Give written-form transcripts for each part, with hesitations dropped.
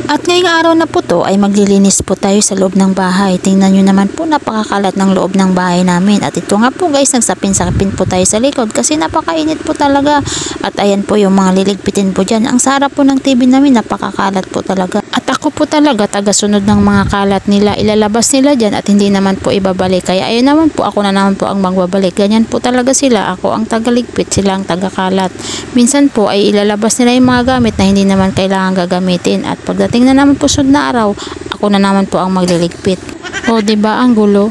At ngayong araw na po to ay maglilinis po tayo sa loob ng bahay. Tingnan nyo naman po, napakakalat ng loob ng bahay namin. At ito nga po guys, nagsapin-sapin po tayo sa likod kasi napakainit po talaga. At ayan po yung mga liligpitin po dyan. Ang sarap po ng TV namin, napakakalat po talaga. At ako po talaga tagasunod ng mga kalat nila. Ilalabas nila dyan at hindi naman po ibabalik. Kaya ayun naman po, ako na naman po ang magbabalik. Ganyan po talaga sila. Ako ang tagaligpit, sila ang tagakalat. Minsan po ay ilalabas nila yung mga gamit na hindi naman kailangan gagamitin. At pagdating na naman po sunod na araw, ako na naman po ang magliligpit. O diba ang gulo?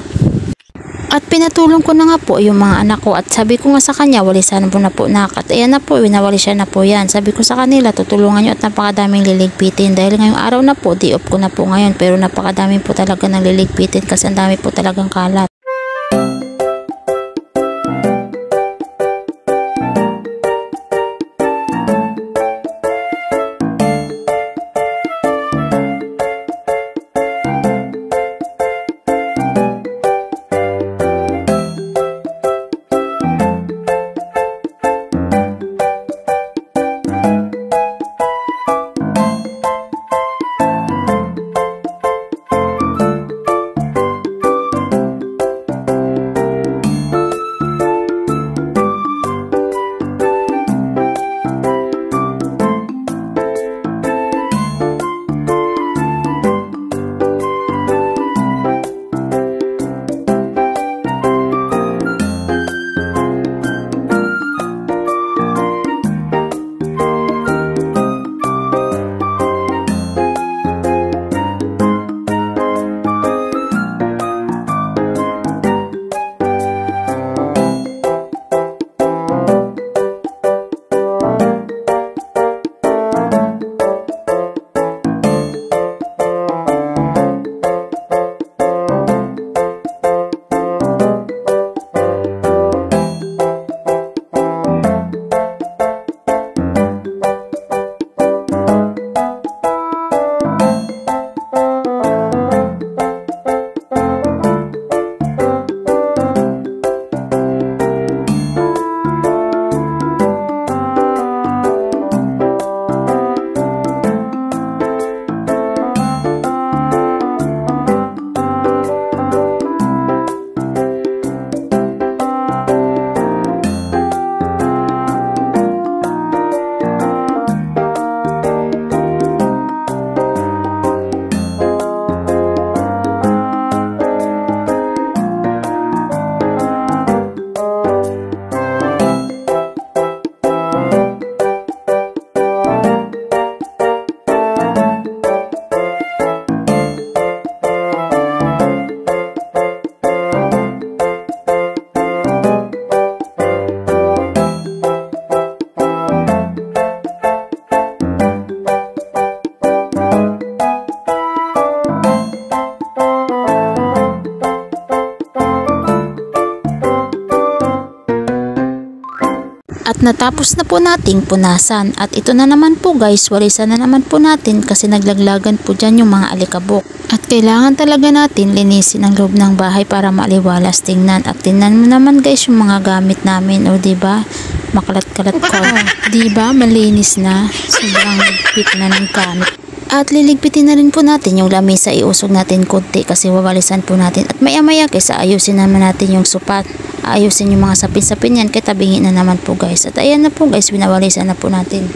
At pinatulong ko na nga po yung mga anak ko at sabi ko nga sa kanya, walisan po na po nak. At ayan na po, winawali siya na po yan. Sabi ko sa kanila, tutulungan nyo at napakadaming liligpitin. Dahil ngayong araw na po, di off ko na po ngayon. Pero napakadaming po talaga ng liligpitin kasi ang dami po talagang kalat. At natapos na po nating punasan. At ito na naman po guys, walisan na naman po natin kasi naglaglagan po dyan yung mga alikabok. At kailangan talaga natin linisin ang loob ng bahay para maliwalas tingnan. At tingnan mo naman guys yung mga gamit namin. O diba? Makalat-kalat ko. Diba? Malinis na. Sobrang ligpit na ng gamit. At liligpitin na rin po natin yung lamesa, iusog natin konti kasi wawalisan po natin. At maya-maya kaysa ayusin naman natin yung supat. Ayusin yung mga sapin-sapin yan, kaya tabingin na naman po guys. At ayan na po guys, winawalisan na po natin.